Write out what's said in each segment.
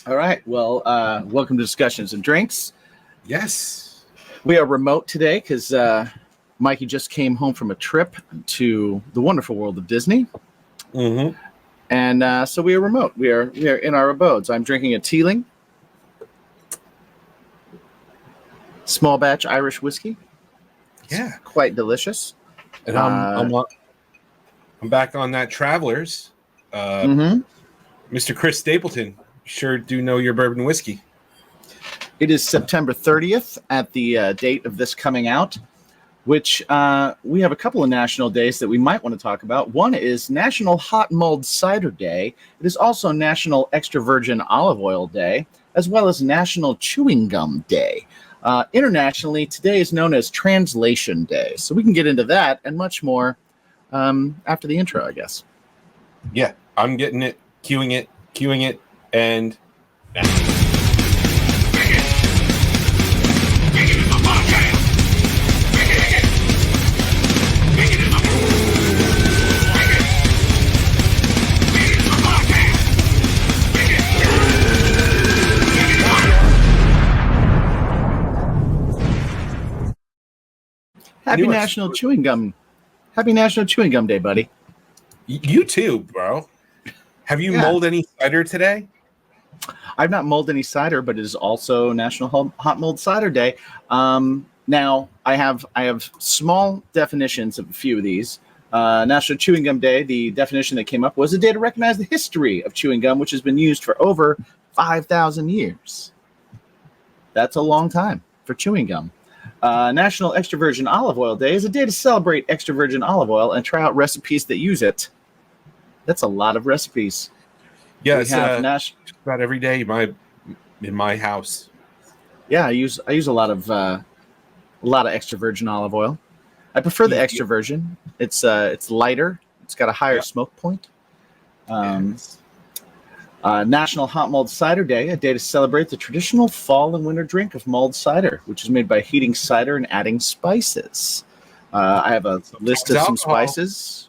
All right. Well, welcome to Discussions and Drinks. Yes. We are remote today because Mikey just came home from a trip to the wonderful world of Disney. Mm-hmm. And so we are remote. We are in our abodes. I'm drinking a Teeling small batch Irish whiskey. It's quite delicious. And I'm back on that Travelers. Mr. Chris Stapleton, sure do know your bourbon whiskey. It is September 30th at the date of this coming out, which we have a couple of national days that we might want to talk about. One is National Hot Mulled Cider Day. It is also National Extra Virgin Olive Oil Day, as well as National Chewing Gum Day. Internationally, today is known as Translation Day. So we can get into that and much more after the intro, I guess. Yeah, I'm getting it, queuing it, and... Happy National Chewing Gum Day, buddy. You too, bro. Have you mulled any cider today? I've not mulled any cider, but it is also National Hot Mulled Cider Day. Now, I have small definitions of a few of these. National Chewing Gum Day, the definition that came up was a day to recognize the history of chewing gum, which has been used for over 5,000 years. That's a long time for chewing gum. National Extra Virgin Olive Oil Day is a day to celebrate extra virgin olive oil and try out recipes that use it. That's a lot of recipes. Yeah, it's about every day in my house. Yeah, I use a lot of extra virgin olive oil. I prefer the extra virgin. It's lighter. It's got a higher smoke point. National Hot Mulled Cider Day, a day to celebrate the traditional fall and winter drink of mulled cider, which is made by heating cider and adding spices. I have a list of some spices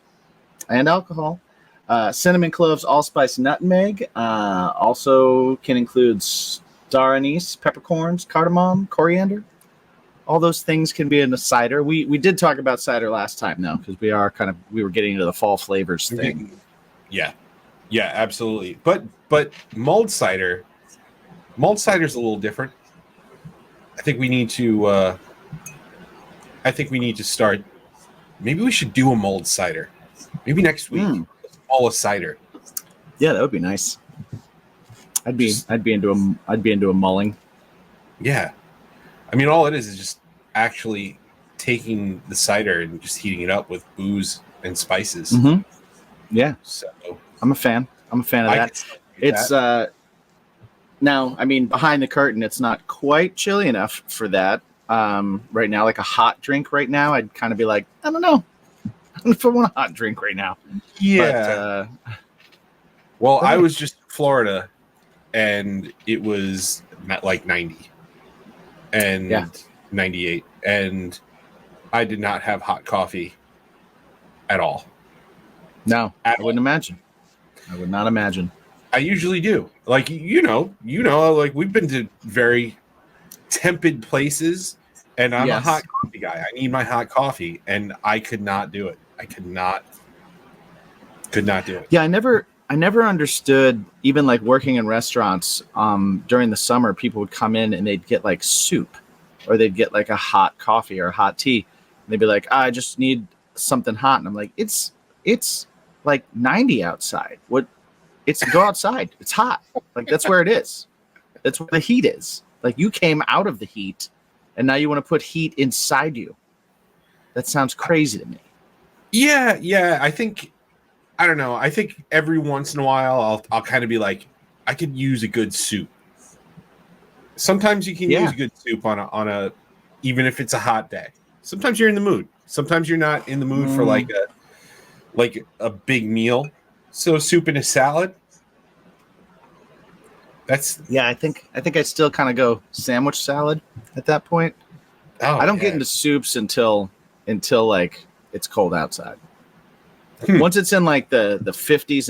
and alcohol. Cinnamon, cloves, allspice, nutmeg. Also can include star anise, peppercorns, cardamom, coriander. All those things can be in the cider. We did talk about cider last time, though, because we were getting into the fall flavors thing. Yeah, absolutely. But mulled cider's a little different. I think we need to start. Maybe we should do a mulled cider. Maybe next week. All a cider. Yeah, that would be nice. I'd be into a mulling. Yeah. I mean, all it is just actually taking the cider and just heating it up with booze and spices. Mm-hmm. Yeah. So I'm a fan of that. It's now, I mean, behind the curtain, it's not quite chilly enough for that. Right now, like a hot drink right now, I'd kind of be like, I don't know if I want a hot drink right now. Yeah. Well, I was just in Florida, and it was like 90 and 98, and I did not have hot coffee at all. No, I wouldn't imagine. I would not imagine. I usually do. Like, you know, like we've been to very tepid places, and I'm a hot coffee guy. I need my hot coffee, and I could not do it. I could not do it. Yeah, I never understood, even like working in restaurants during the summer, people would come in and they'd get like soup, or they'd get like a hot coffee or a hot tea. And they'd be like, I just need something hot. And I'm like, it's like 90 outside. Go outside. It's hot. Like, that's where it is. That's where the heat is. Like, you came out of the heat and now you want to put heat inside you. That sounds crazy to me. Yeah. I don't know. I think every once in a while I'll kind of be like, I could use a good soup. Sometimes you can use good soup on a even if it's a hot day. Sometimes you're in the mood. Sometimes you're not in the mood for like a big meal. So soup and a salad. I think I still kind of go sandwich salad at that point. I don't get into soups until like it's cold outside. Once it's in like the 50s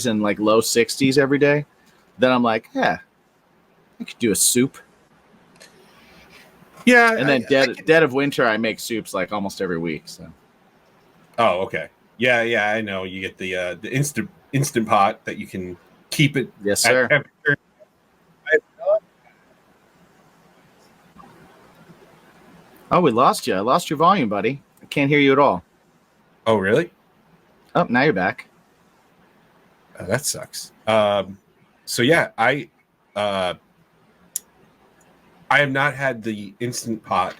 and like low 60s every day, then I'm like, yeah, I could do a soup. Yeah, And then dead of winter, I make soups like almost every week. So. Oh, okay. Yeah, I know. You get the instant pot that you can keep it Yes, at sir. temperature. Oh, we lost you. I lost your volume, buddy. I can't hear you at all. Oh, really? Oh, now you're back. That sucks. So yeah, uh, I have not had the instant pot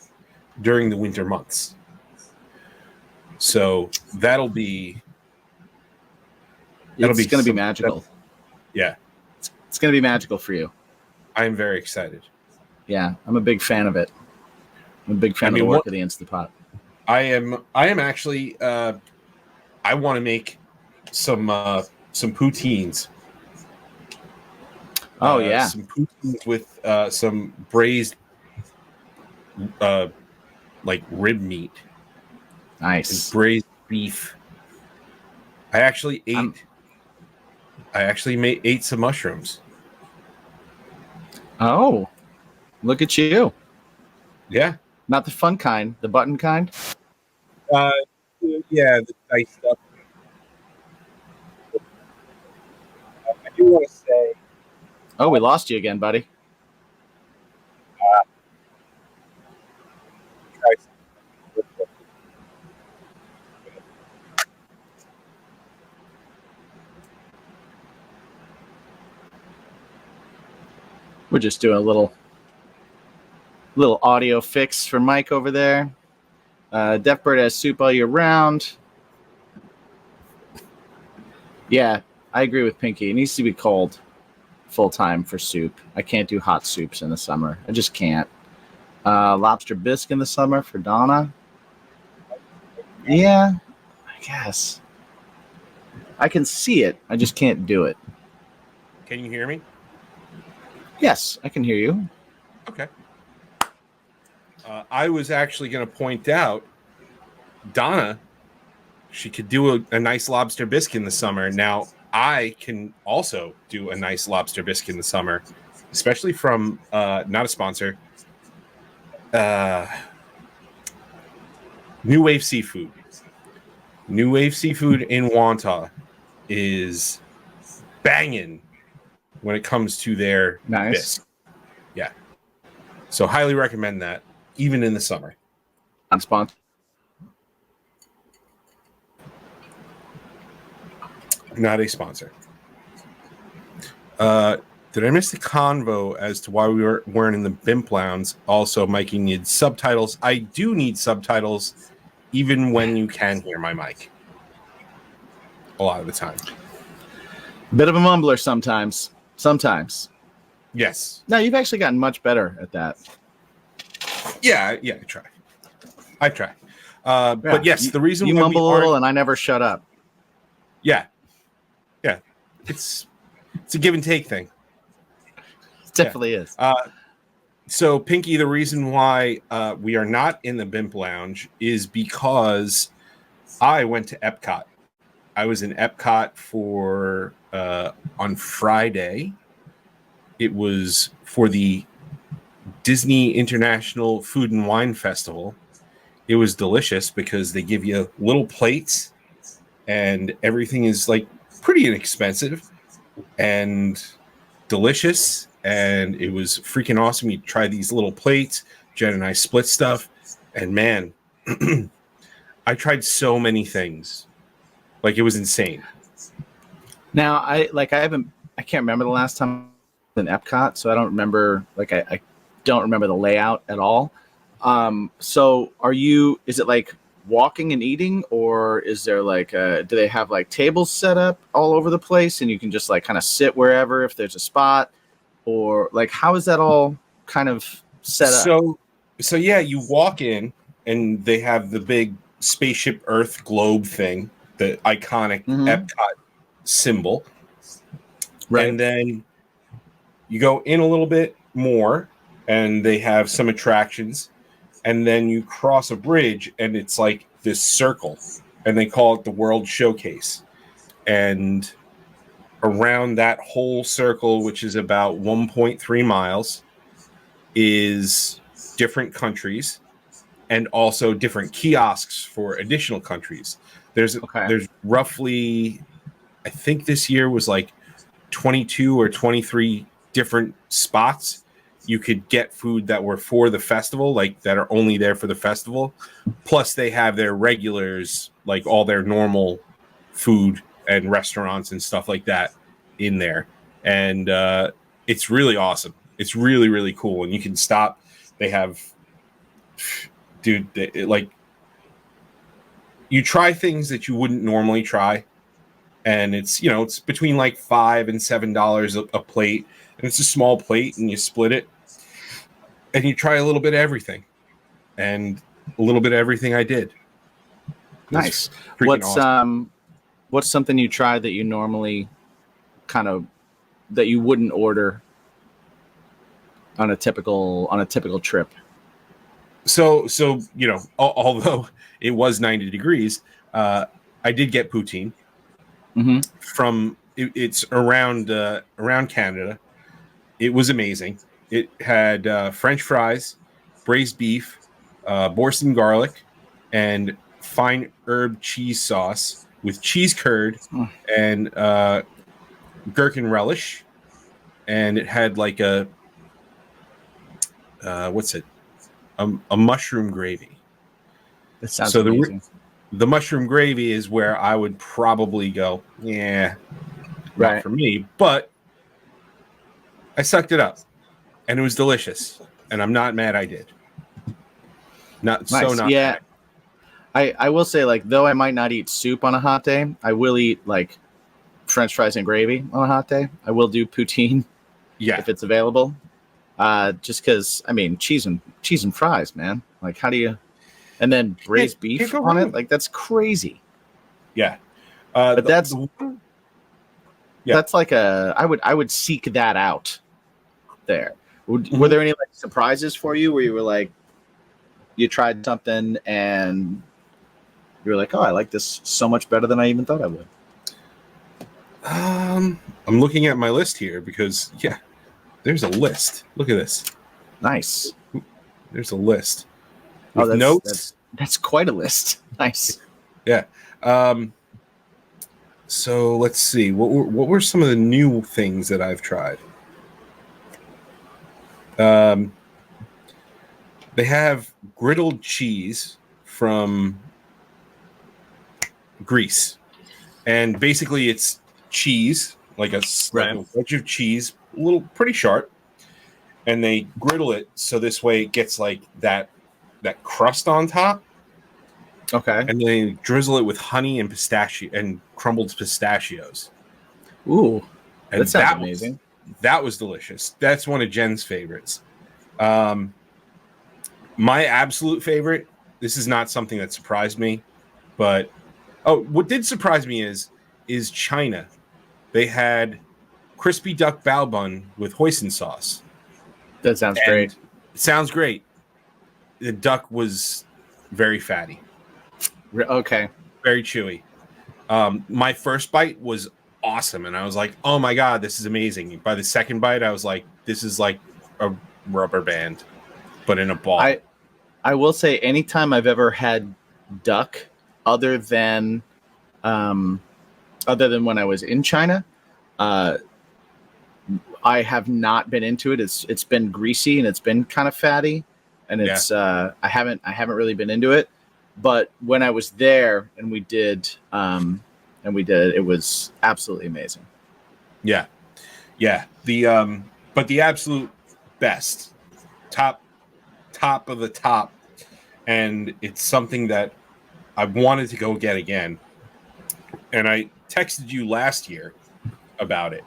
during the winter months. So that'll be It's going to be some, magical. yeah. It's going to be magical for you. I am very excited. Yeah, I'm a big fan of it. I'm a big fan of the work of the Instant Pot. I am actually I want to make some poutines. Oh yeah, some poutines with some braised like rib meat. Nice. And braised beef. I actually ate some mushrooms. Oh, look at you. Yeah. Not the fun kind, the button kind. Yeah, the diced up. I do want to say. Oh, we lost you again, buddy. We're just doing a little audio fix for Mike over there. Deaf Bird has soup all year round. Yeah, I agree with Pinky. It needs to be cold full time for soup. I can't do hot soups in the summer. I just can't. Lobster bisque in the summer for Donna. Yeah, I guess. I can see it. I just can't do it. Can you hear me? Yes, I can hear you. Okay. I was actually going to point out Donna, she could do a nice lobster bisque in the summer. Now, I can also do a nice lobster bisque in the summer, especially from not a sponsor, New Wave Seafood. New Wave Seafood in Wantagh is banging when it comes to their bisque. Yeah. So highly recommend that, even in the summer. On sponsor. Not a sponsor. Did I miss the convo as to why we weren't in the BIMP lounge? Also, Mikey needs subtitles. I do need subtitles, even when you can hear my mic. A lot of the time. Bit of a mumbler sometimes. Sometimes. Yes. No, you've actually gotten much better at that. Yeah, I try. But yes, the reason you why mumble a little and I never shut up. Yeah. It's a give and take thing. It definitely is. So, Pinky, the reason why we are not in the BIMP lounge is because I went to Epcot. I was in Epcot for on Friday. It was for the Disney International Food and Wine Festival. It was delicious because they give you little plates and everything is like pretty inexpensive and delicious. And it was freaking awesome. You try these little plates. Jen and I split stuff. And man, I tried so many things. Like, it was insane. Now, I can't remember the last time I was in Epcot, so I don't remember, I don't remember the layout at all. So is it like walking and eating, or is there do they have like tables set up all over the place and you can just like kind of sit wherever if there's a spot, or like how is that all kind of set up? So yeah, you walk in and they have the big spaceship Earth globe thing, the iconic Epcot symbol. Right. And then you go in a little bit more and they have some attractions, and then you cross a bridge and it's like this circle and they call it the World Showcase. And around that whole circle, which is about 1.3 miles, is different countries and also different kiosks for additional countries. There's roughly, I think this year was like 22 or 23 different spots you could get food that were for the festival, like that are only there for the festival. Plus they have their regulars, like all their normal food and restaurants and stuff like that in there. And it's really awesome. It's really, really cool. And you can stop. They have, dude, like, you try things that you wouldn't normally try. And it's, you know, it's between like $5 and $7 a plate. And it's a small plate and you split it. And you try a little bit of everything. And a little bit of everything I did. Nice. What's something you try that you normally that you wouldn't order on a typical trip? So you know, although it was 90 degrees, I did get poutine from it's around Canada. It was amazing. It had French fries, braised beef, boursin garlic, and fine herb cheese sauce with cheese curd and gherkin relish. And it had like a a mushroom gravy. That sounds amazing. The mushroom gravy is where I would probably go, yeah, not for me, but I sucked it up and it was delicious. And I'm not mad I did. Not mad. I will say, like, though I might not eat soup on a hot day, I will eat like French fries and gravy on a hot day. I will do poutine if it's available. Just because, I mean, cheese and fries, man. Like, how do you? And then braised beef on it, like, that's crazy. Yeah, but that's like I would seek that out. There, were there any like surprises for you where you were like, you tried something and you were like, oh, I like this so much better than I even thought I would? I'm looking at my list here because there's a list. Look at this. Nice. There's a list. With notes. That's quite a list. Nice. Yeah. So let's see. What were some of the new things that I've tried? They have griddled cheese from Greece, and basically it's cheese, like a wedge of cheese, a little pretty sharp, and they griddle it so this way it gets like that crust on top. Okay. And they drizzle it with honey and pistachio and crumbled pistachios. Ooh, and that sounds amazing. That was delicious. That's one of Jen's favorites. My absolute favorite, this is not something that surprised me, but what did surprise me is China. They had crispy duck bao bun with hoisin sauce. That sounds great. It sounds great. The duck was very fatty. Okay. Very chewy. My first bite was awesome, and I was like, oh my god, this is amazing. By the second bite, I was like, this is like a rubber band, but in a ball. I will say, anytime I've ever had duck, other than when I was in China, I have not been into it. It's been greasy and it's been kind of fatty, and it's I haven't really been into it. But when I was there and we did, it was absolutely amazing. Yeah. But the absolute best, top of the top, and it's something that I wanted to go get again. And I texted you last year about it,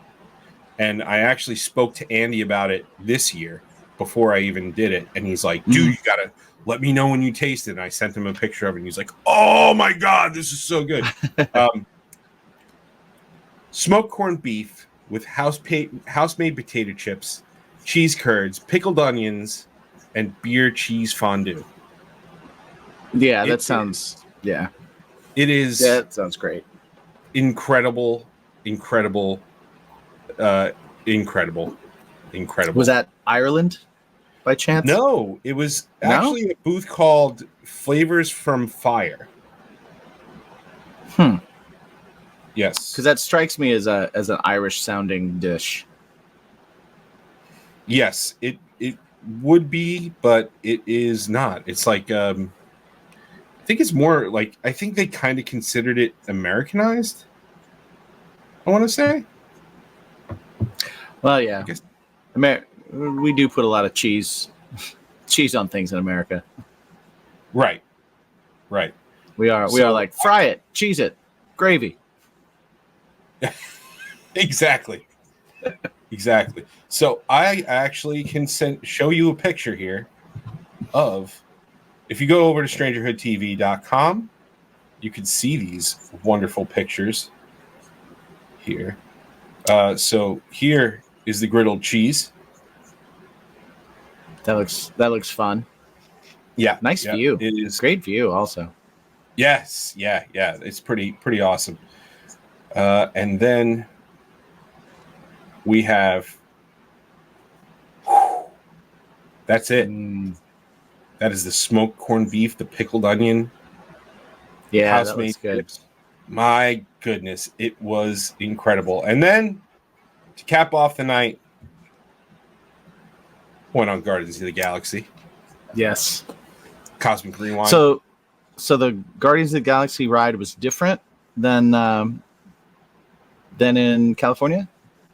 and I actually spoke to Andy about it this year before I even did it, and he's like, dude, you gotta let me know when you taste it. And I sent him a picture of it, and he's like, oh my god, this is so good. Smoked corned beef with house-made potato chips, cheese curds, pickled onions, and beer cheese fondue. Yeah, that sounds it is. That sounds great. Incredible incredible. Was that Ireland by chance? No, it was No? actually a booth called Flavors from Fire. Yes. Because that strikes me as an Irish sounding dish. Yes, it would be, but it is not. It's like I think it's more like I think they kind of considered it Americanized. I want to say. Well, yeah. I guess. We do put a lot of cheese on things in America. Right. We are like fry it, cheese it, gravy. Exactly. So I actually can show you a picture here of, if you go over to strangerhoodtv.com, you can see these wonderful pictures here. So here is the griddled cheese. That looks fun. Yeah. Nice view. It is great view also. Yes. Yeah. It's pretty awesome. And then we have, that's it. That is the smoked corned beef, the pickled onion. Yeah, that looks good. Chips. My goodness, it was incredible. And then to cap off the night, went on Guardians of the Galaxy. Yes. Cosmic Rewind. So the Guardians of the Galaxy ride was different than in California?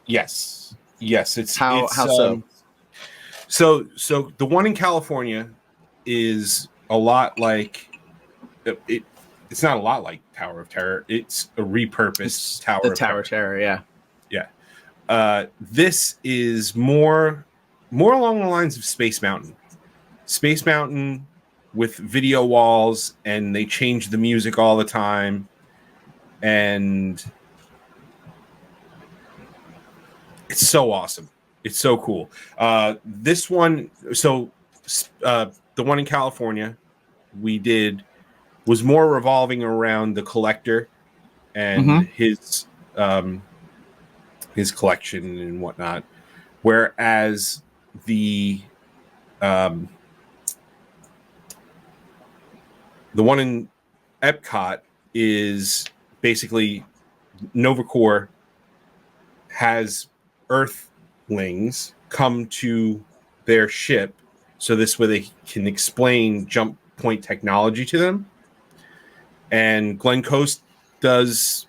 Yes. It's how so? So the one in California is a lot like it's not a lot like Tower of Terror. It's a repurposed Tower of Terror, yeah. This is more along the lines of Space Mountain. Space Mountain with video walls, and they change the music all the time, and it's so awesome. It's so cool. This one, so the one in California we did was more revolving around the collector and his collection and whatnot, whereas the one in Epcot is basically Novacore has Earthlings come to their ship, so this way they can explain jump point technology to them. And Glen Coast does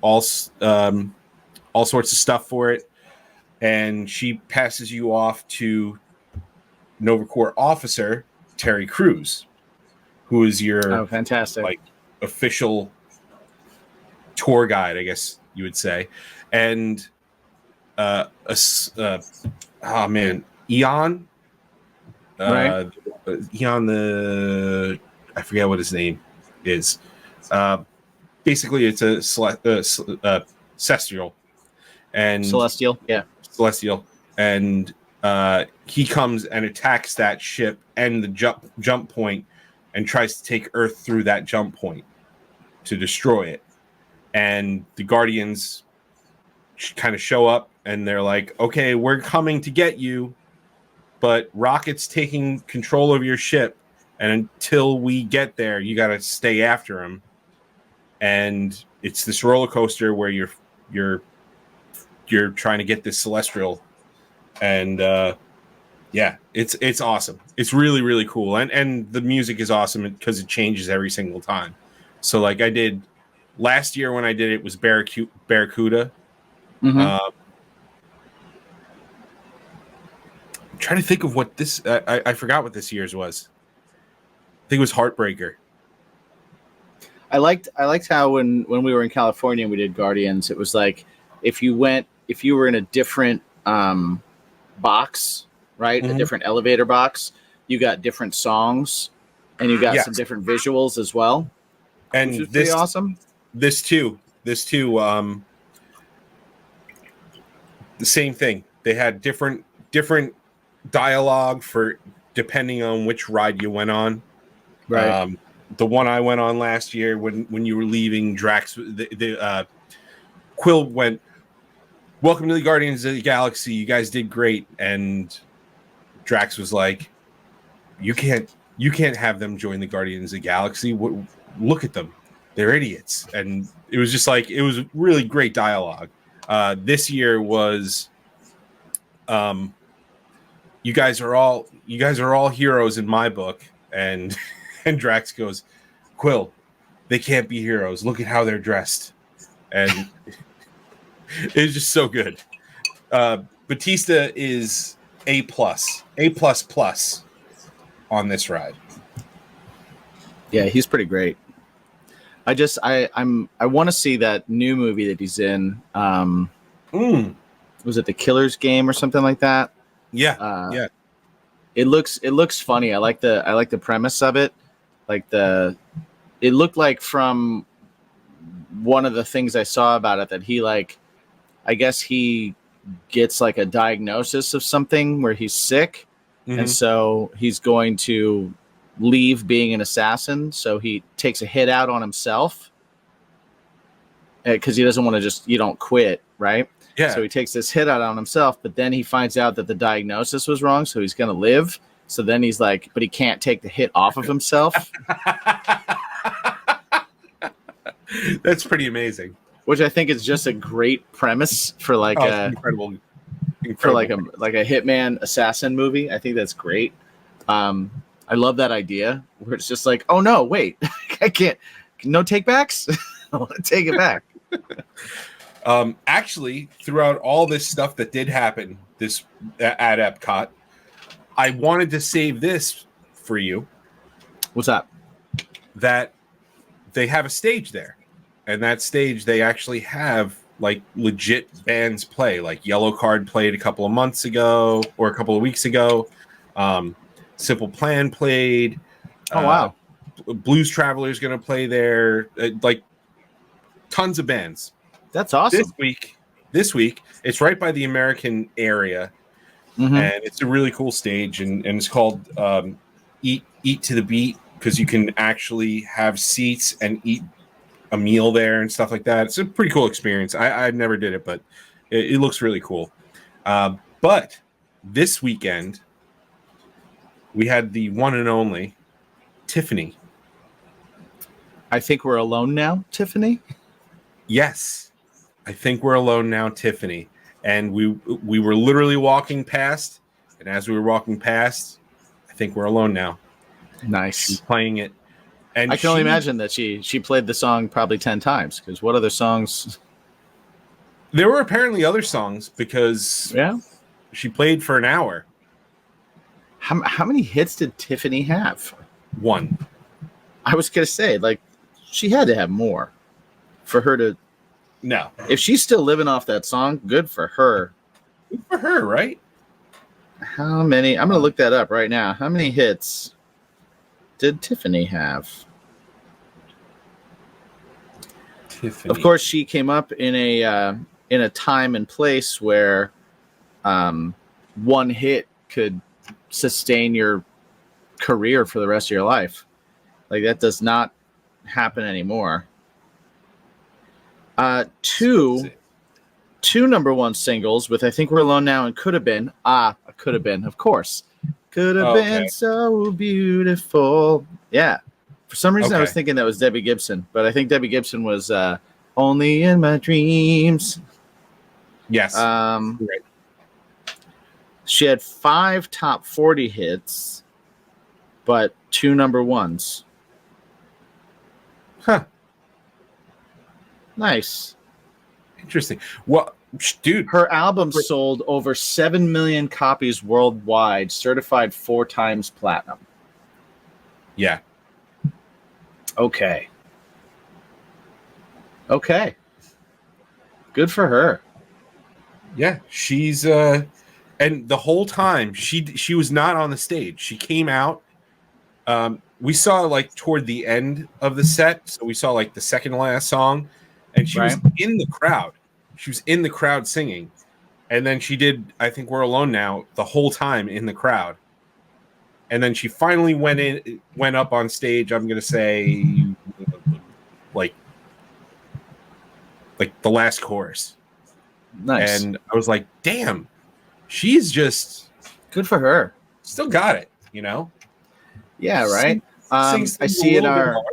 all sorts of stuff for it, and she passes you off to Novacore officer Terry Crews, who is your fantastic, like official tour guide, I guess you would say. And Eon, right? Eon, I forget what his name is. Basically, it's a celestial and celestial, and he comes and attacks that ship and the jump point and tries to take Earth through that jump point to destroy it. And the Guardians kind of show up and they're like, okay, we're coming to get you, but Rocket's taking control of your ship, and until we get there, you got to stay after him. And it's this roller coaster where you're trying to get this celestial, and it's awesome. It's really, really cool, and the music is awesome because it changes every single time. So like I did last year when I did it was Barracuda. I'm trying to think of what this. I forgot what this year's was. I think it was Heartbreaker. I liked how when we were in California and we did Guardians, it was like if you were in a different box, right? A different elevator box, you got different songs and you got some different visuals as well. And which was this pretty awesome. This too. The same thing. They had different dialogue for depending on which ride you went on. Right. The one I went on last year when you were leaving Drax, the Quill went, welcome to the Guardians of the Galaxy. You guys did great. And Drax was like, you can't have them join the Guardians of the Galaxy. Look at them. They're idiots. And it was just like, it was really great dialogue. This year was, you guys are all heroes in my book. And and Drax goes, Quill, they can't be heroes. Look at how they're dressed. And it's just so good. Batista is A+, A++ on this ride. Yeah, he's pretty great. I want to see that new movie that he's in. Was it The Killer's Game or something like that? Yeah, yeah. It looks funny. I like the premise of it. It looked like from one of the things I saw about it that he I guess he gets like a diagnosis of something where he's sick, and so he's going to leave being an assassin. So he takes a hit out on himself because he doesn't want to you don't quit, right? Yeah. So he takes this hit out on himself, but then he finds out that the diagnosis was wrong, so he's going to live. So then he's like, but he can't take the hit off of himself. That's pretty amazing. Which I think is just a great premise for incredible. For like a hitman assassin movie. I think that's great. I love that idea where it's just like, oh no, wait, I can't, no take backs. I want to take it back. Actually, throughout all this stuff that did happen at Epcot, I wanted to save this for you. What's that? That they have a stage there, and that stage they actually have like legit bands play. Like Yellow Card played a couple of months ago or a couple of weeks ago. Simple Plan played. Oh wow! Blues Traveler is going to play there. Like tons of bands. That's awesome. This week, it's right by the American area, and it's a really cool stage, and it's called Eat to the Beat, because you can actually have seats and eat a meal there and stuff like that. It's a pretty cool experience. I never did it, but it looks really cool. But this weekend, we had the one and only Tiffany. I think we're alone now, Tiffany. Yes. I think we're alone now, Tiffany. And we were literally walking past, and as we were walking past, I think we're alone now. Nice. She's playing it. And I can only imagine that she played the song probably 10 times, because what other songs? There were apparently other songs, because she played for an hour. How many hits did Tiffany have? One. I was going to say, she had to have more for her to... No. If she's still living off that song, good for her. Good for her, right? How many? I'm going to look that up right now. How many hits did Tiffany have? Tiffany. Of course, she came up in a time and place where one hit could sustain your career for the rest of your life. Like, that does not happen anymore. Two number one singles with I Think We're Alone Now and Could Have Been. Could Have Been, of course. Could have been so beautiful. Yeah. For some reason, I was thinking that was Debbie Gibson, but I think Debbie Gibson was Only in My Dreams. Yes. Right. She had 5 top 40 hits, but 2 number ones. Huh. Nice. Interesting. Well, dude. Her album sold over 7 million copies worldwide, certified 4 times platinum. Yeah. Okay. Good for her. Yeah, she's and the whole time she was not on the stage. She came out. We saw toward the end of the set, so we saw the second to last song, and she was in the crowd. She was in the crowd singing, and then she did I Think We're Alone Now the whole time in the crowd, and then she finally went up on stage. I'm gonna say like the last chorus, Nice. And I was like, damn, she's just Good for her. still got it, you know? Yeah, right. Sings I things a see in little bit our hard.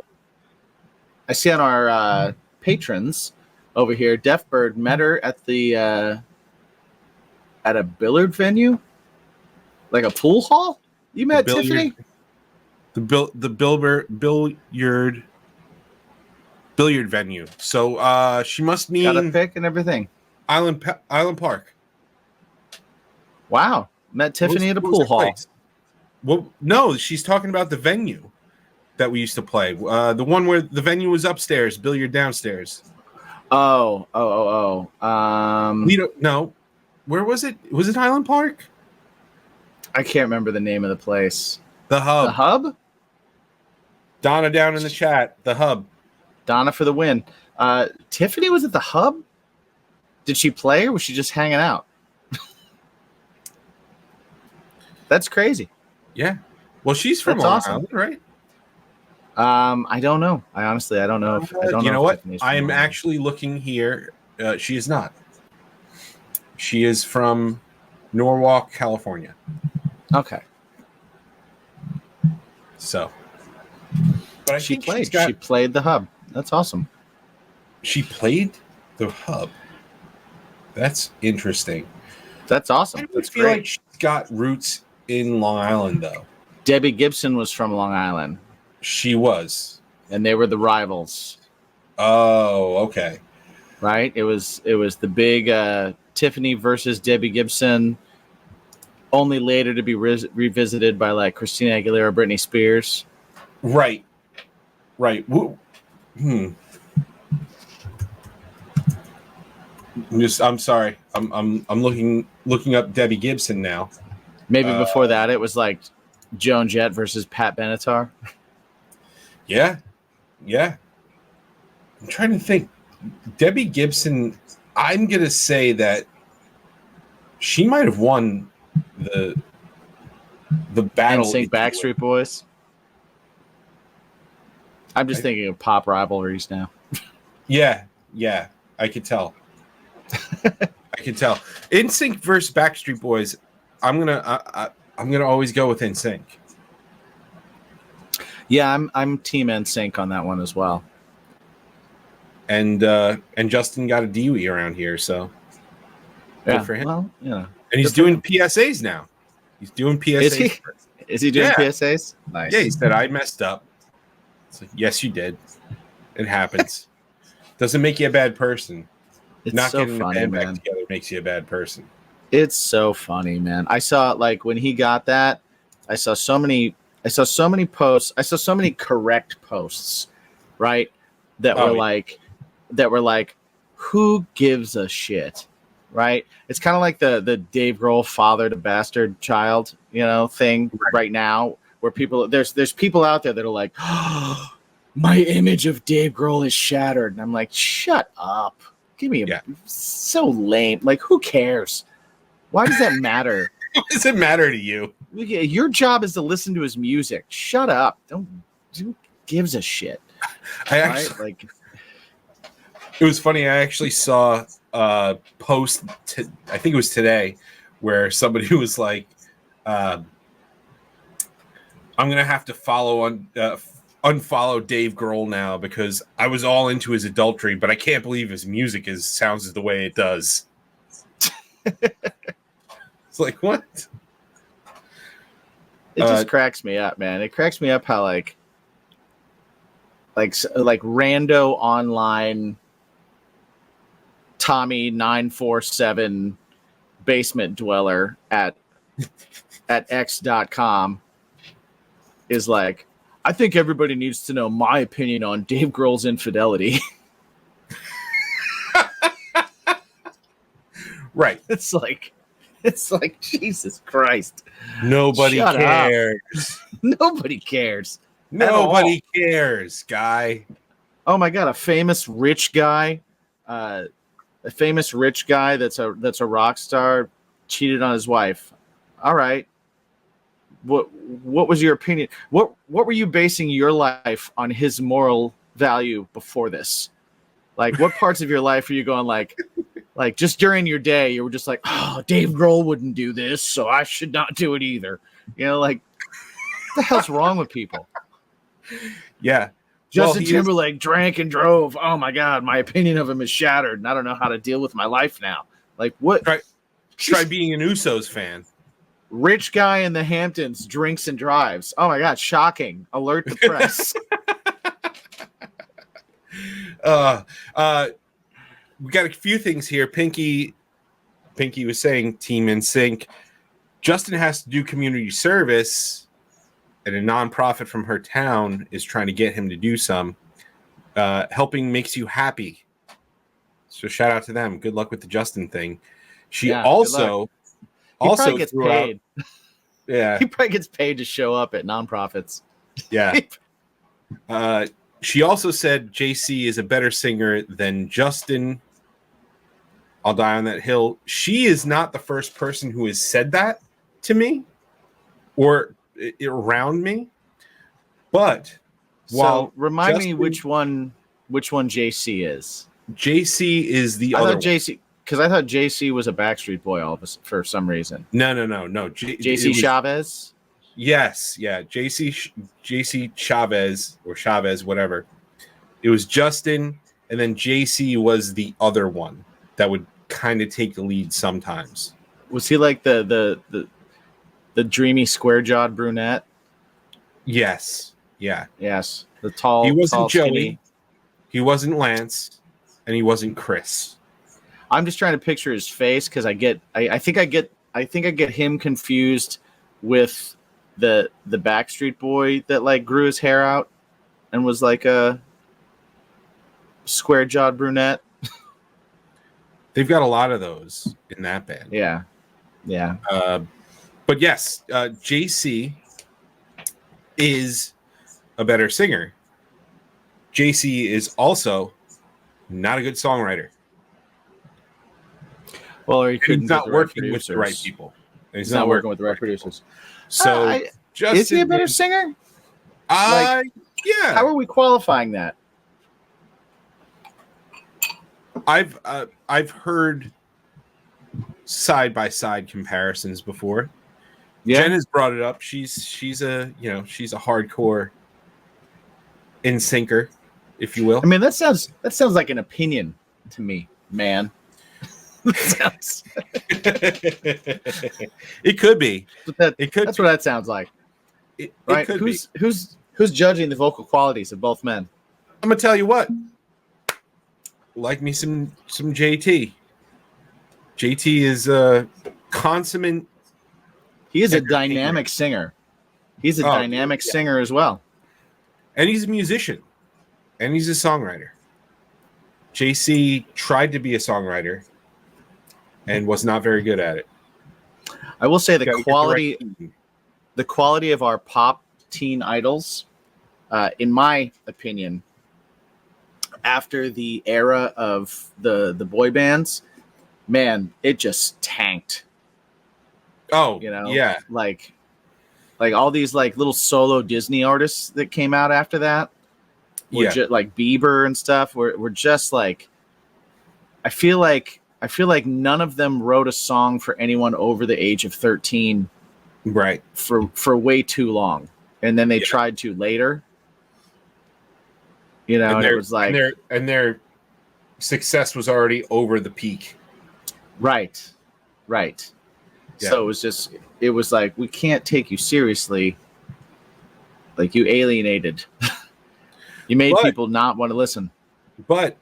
I see on our patrons over here. Deafbird met her at the at a billiard venue, like a pool hall. You The met billiard, Tiffany? billiard venue. So she must Got a mean pic and everything. Island Park. Wow, met Tiffany at a What was pool that hall. place? Well, no, she's talking about the venue that we used to play. The one where the venue was upstairs, billiard downstairs. Oh. We don't know. Where was it? Was it Highland Park? I can't remember the name of the place. The Hub. The Hub? Donna down in the chat. The Hub. Donna for the win. Tiffany was at the Hub? Did she play or was she just hanging out? That's crazy. Yeah. Well, she's from That's Long awesome. Island, right? I don't know. I honestly don't know if I don't You know know if what? Tiffany's from I'm Long Island. actually looking here. She is not. She is from Norwalk, California. Okay. So, but I She think played. she's got. She played the Hub. That's awesome. She played the Hub. That's interesting. That's I awesome. would That's feel great. like she's got roots in Long Island, though. Debbie Gibson was from Long Island, She was. and they were the rivals, Oh, okay. right? It was the big Tiffany versus Debbie Gibson, only later to be revisited by like Christina Aguilera, Britney Spears. Right. Right. I'm sorry. I'm looking up Debbie Gibson now. Maybe before that, it was like Joan Jett versus Pat Benatar. Yeah. I'm trying to think. Debbie Gibson, I'm gonna say that she might have won the battle. NSYNC Backstreet Boys. I'm just thinking of pop rivalries now. Yeah, I could tell. NSYNC versus Backstreet Boys. I'm gonna always go with NSYNC. Yeah, I'm Team NSYNC on that one as well. And Justin got a DUI around here, so Yeah, good for him. well, you know. And he's doing PSAs now. He's doing PSAs. Is he? Is he doing Yeah. PSAs? Nice. Yeah, he said I messed up. It's like, yes, you did. It happens. Doesn't make you a bad person. It's Not so getting the funny, band back man. together makes you a bad person. It's so funny, man. I saw like when he got that, I saw so many posts. I saw so many correct posts, right? That were like, who gives a shit? Right? It's kind of like the Dave Grohl father to bastard child, thing right now, where there's people out there that are like, oh, my image of Dave Grohl is shattered. And I'm like, shut up. Give me so lame. Like, who cares? Why does that matter? What does it matter to you? Your job is to listen to his music. Shut up. Who gives a shit? It was funny. I actually saw a post. I think it was today, where somebody was like, "I'm gonna have to unfollow Dave Grohl now because I was all into his adultery, but I can't believe his music sounds the way it does." It's like, what? It just cracks me up, man. It cracks me up how like rando online Tommy 947 basement dweller at x.com is like, I think everybody needs to know my opinion on Dave Grohl's infidelity. Right. It's like Jesus Christ. Nobody Shut cares. Nobody cares. Nobody cares, guy. Oh my god, a famous rich guy that's a rock star cheated on his wife. All right. What was your opinion? What were you basing your life on his moral value before this? Like, what parts of your life are you going like, Like just during your day, you were just like, oh, Dave Grohl wouldn't do this, so I should not do it either. Like what the hell's wrong with people? Yeah. Justin Timberlake drank and drove. Oh my God, my opinion of him is shattered, and I don't know how to deal with my life now. Like what? Try being an Usos fan. Rich guy in the Hamptons drinks and drives. Oh my God, shocking! Alert the press. We got a few things here. Pinky was saying Team in Sync. Justin has to do community service, and a nonprofit from her town is trying to get him to do some. Helping makes you happy. So shout out to them. Good luck with the Justin thing. She also gets paid. Yeah. He probably gets paid to show up at nonprofits. Yeah. She also said JC is a better singer than Justin. I'll die on that hill. She is not the first person who has said that to me or around me. But remind me which one JC is. JC is the other JC, because I thought JC was a Backstreet Boy for some reason. No. JC Chavez? Yes, yeah. JC Chavez or Chavez, whatever. It was Justin, and then JC was the other one that would kind of take the lead sometimes. Was he like the dreamy square-jawed brunette? Yes. Yeah. Yes. The tall. He wasn't tall, Joey. Skinny. He wasn't Lance, and he wasn't Chris. I'm just trying to picture his face because I think I get him confused with the Backstreet Boy that like grew his hair out and was like a square-jawed brunette. They've got a lot of those in that band. Yeah. But yes, JC is a better singer. JC is also not a good songwriter. Well, or he's not working with the right people. He's not working with the right producers. So, is he a better singer? Yeah. How are we qualifying that? I've heard side by side comparisons before. Yeah. Jen has brought it up. She's a hardcore in syncer, if you will. I mean, that sounds like an opinion to me, man. It could be. That's what that sounds like. Right? Who's judging the vocal qualities of both men? I'm gonna tell you what. Like me some JT. JT is a consummate. He is a dynamic singer. He's a dynamic singer as well. And he's a musician. And he's a songwriter. JC tried to be a songwriter and was not very good at it. I will say the quality of our pop teen idols, in my opinion, after the era of the boy bands, man, it just tanked. Oh, yeah. Like all these like little solo Disney artists that came out after that, just like Bieber and stuff, were just like, I feel like none of them wrote a song for anyone over the age of 13, right? For way too long, and then they tried to later. And it was like, and their success was already over the peak. Right. Yeah. So it was like, we can't take you seriously. Like, you alienated. You made people not want to listen. But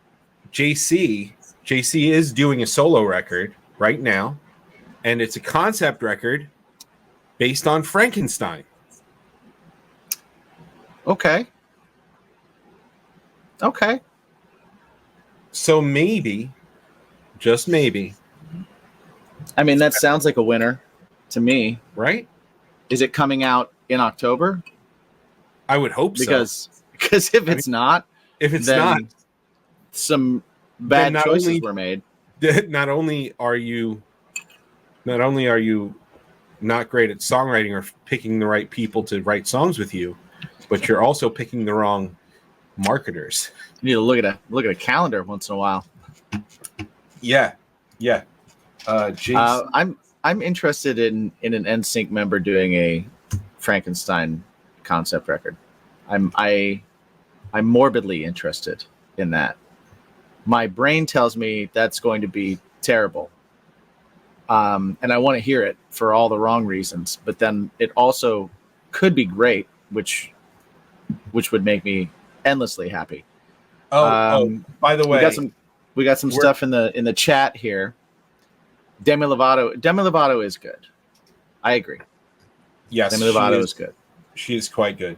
JC is doing a solo record right now, and it's a concept record based on Frankenstein. Okay. So maybe, just maybe. I mean, that sounds like a winner to me. Right? Is it coming out in October? I would hope so. Because if it's not, some bad choices were made. Not only are you not great at songwriting or picking the right people to write songs with you, but you're also picking the wrong marketers. You need to look at a calendar once in a while. Yeah. Yeah. Jason. I'm interested in an NSYNC member doing a Frankenstein concept record. I'm morbidly interested in that. My brain tells me that's going to be terrible. And I want to hear it for all the wrong reasons, but then it also could be great, which would make me endlessly happy. By the way, we got some stuff in the chat here. Demi Lovato is good. I agree. Yes, Demi Lovato is good. She is quite good.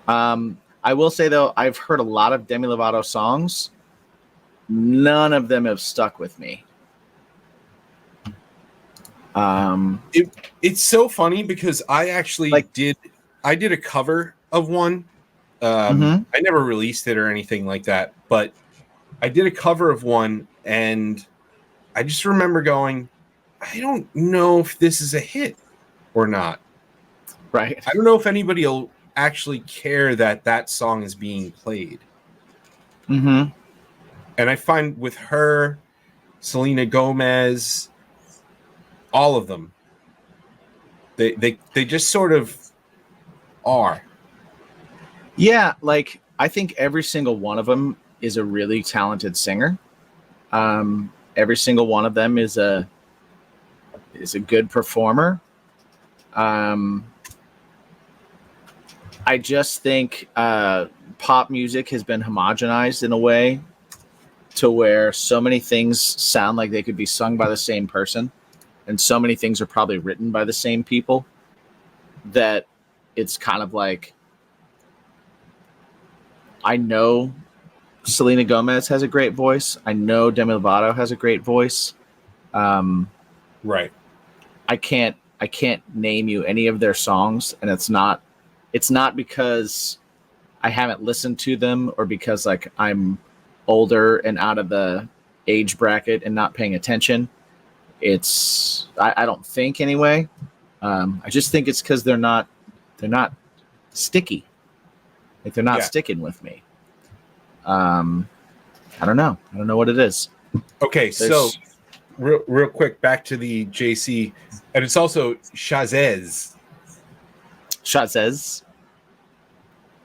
I will say though, I've heard a lot of Demi Lovato songs. None of them have stuck with me. It's so funny because I actually did a cover of one. I never released it or anything like that, but I did a cover of one, and I just remember going, I don't know if this is a hit or not. Right. I don't know if anybody will actually care that song is being played. Mm-hmm. And I find with her, Selena Gomez, all of them, they just sort of are. Yeah, like I think every single one of them is a really talented singer. Every single one of them is a good performer. I just think pop music has been homogenized in a way to where so many things sound like they could be sung by the same person, and so many things are probably written by the same people that it's kind of like, I know Selena Gomez has a great voice. I know Demi Lovato has a great voice. Right. I can't name you any of their songs, and it's not because I haven't listened to them or because like I'm older and out of the age bracket and not paying attention. I don't think anyway. I just think it's because they're not sticky. Like they're not sticking with me. I don't know. I don't know what it is. Okay, so real quick, back to the JC, and it's also Chazez. Chazez.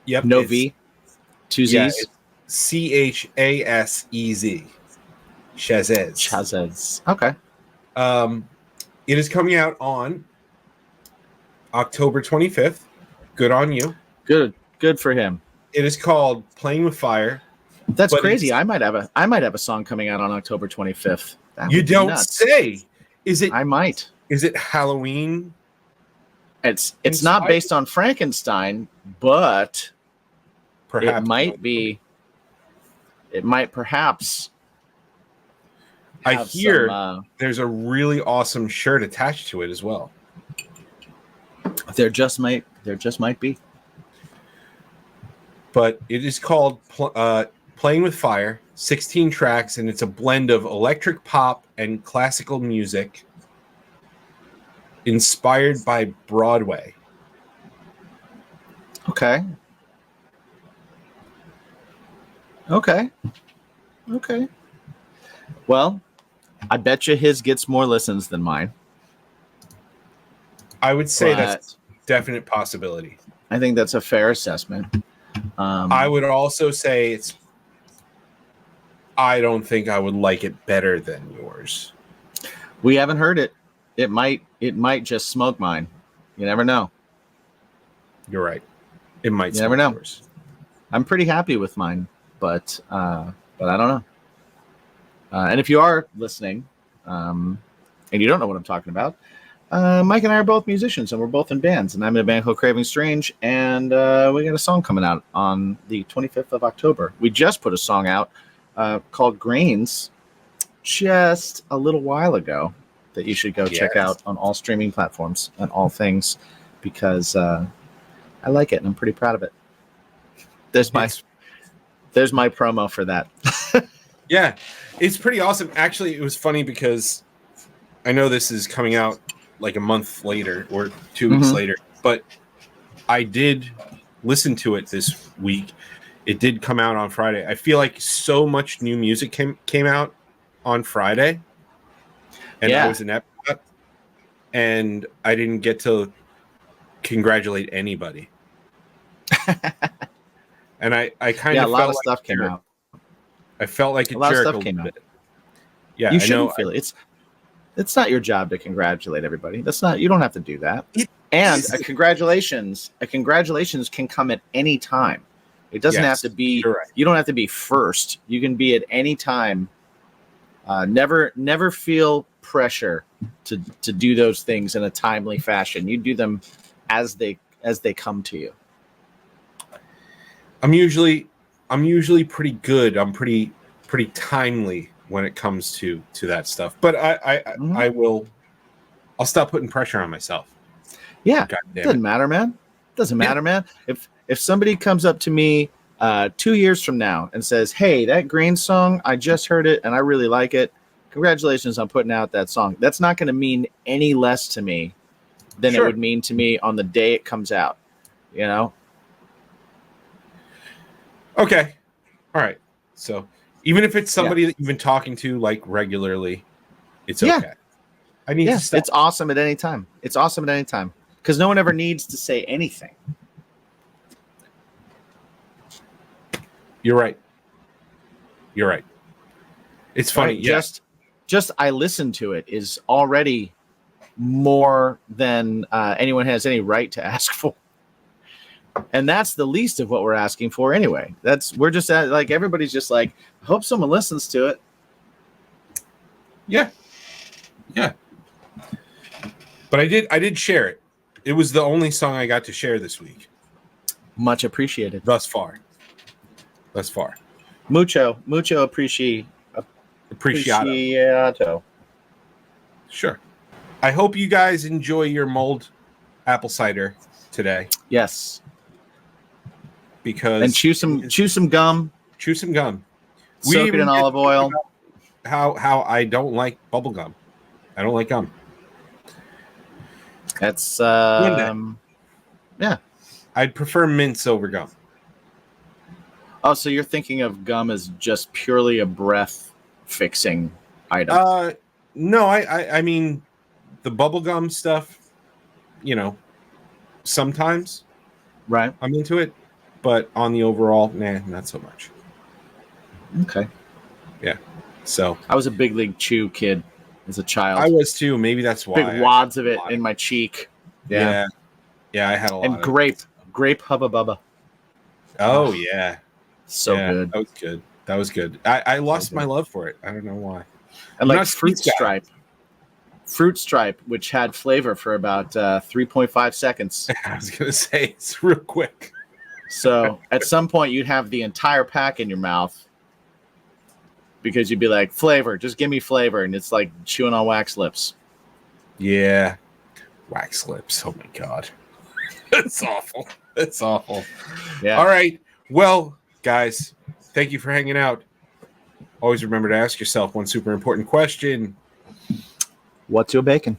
Yep. No V. Two Z's. Chasez. Chazez. Chazez. Okay. It is coming out on October 25th. Good on you. Good for him. It is called Playing with Fire. That's crazy. I might have a song coming out on October 25th. You don't say. Is it? I might. Is it Halloween? It's not based on Frankenstein, but perhaps it might be. It might perhaps. I hear there's a really awesome shirt attached to it as well. There just might be. But it is called Playing with Fire, 16 tracks, and it's a blend of electric pop and classical music inspired by Broadway. Okay. Well, I bet you his gets more listens than mine. I would say that's a definite possibility. I think that's a fair assessment. I would also say I don't think I would like it better than yours. We haven't heard it. It might just smoke mine. You never know. You're right. It might. You never know. Yours. I'm pretty happy with mine, but I don't know. And if you are listening, and you don't know what I'm talking about, Mike and I are both musicians, and we're both in bands. And I'm in a band called Craving Strange, and we got a song coming out on the 25th of October. We just put a song out called Grains just a little while ago that you should go check out on all streaming platforms and all things, because I like it and I'm pretty proud of it. There's my promo for that. Yeah, it's pretty awesome. Actually, it was funny because I know this is coming out like a month later or 2 weeks later, but I did listen to it this week. It did come out on Friday. I feel like so much new music came out on Friday, and I was in Epcot, and I didn't get to congratulate anybody. And I kind of a lot felt of stuff came out. I felt like a lot of jerk stuff a came little out. bit. Yeah, You I shouldn't know. feel it. It's not your job to congratulate everybody. That's not. You don't have to do that. It And is. a congratulations can come at any time. It doesn't have to be. You're right. You don't have to be first. You can be at any time. Never feel pressure to do those things in a timely fashion. You do them as they come to you. I'm usually pretty good. I'm pretty timely when it comes to that stuff. But I'll stop putting pressure on myself. Yeah, God damn doesn't it. matter, man. Doesn't matter, man. If somebody comes up to me 2 years from now and says, "Hey, that Green song, I just heard it and I really like it. Congratulations on putting out that song." That's not going to mean any less to me than it would mean to me on the day it comes out. You know? Okay. All right. So even if it's somebody that you've been talking to like regularly, it's okay. I need to stop. It's awesome at any time. It's awesome at any time because no one ever needs to say anything. You're right. It's funny. Right? Just I listen to it is already more than anyone has any right to ask for. And that's the least of what we're asking for anyway. We're just like, everybody's just like, I hope someone listens to it. Yeah. But I did share it. It was the only song I got to share this week. Much appreciated. Thus far. Mucho appreciato. Sure. I hope you guys enjoy your mulled apple cider today. Yes. Because and chew some gum. Chew some gum. Soak it in olive oil. How I don't like bubble gum. I don't like gum. That's yeah. I'd prefer mints over gum. Oh, so you're thinking of gum as just purely a breath fixing item? No, I mean the bubble gum stuff, sometimes. Right. I'm into it, but on the overall, not so much. Okay. Yeah. So I was a big league chew kid as a child. I was too. Maybe that's why. Big wads of it in my cheek. Yeah. I had a lot. And grape Hubba Bubba. Oh yeah. So good. That was good. I lost my love for it. I don't know why. And like Fruit Stripe, which had flavor for about 3.5 seconds. I was gonna say it's real quick. So at some point you'd have the entire pack in your mouth because you'd be like, flavor, just give me flavor, and it's like chewing on wax lips. Yeah, wax lips. Oh my god, that's awful. That's awful. Yeah. All right. Well, guys, thank you for hanging out. Always remember to ask yourself one super important question. What's your bacon?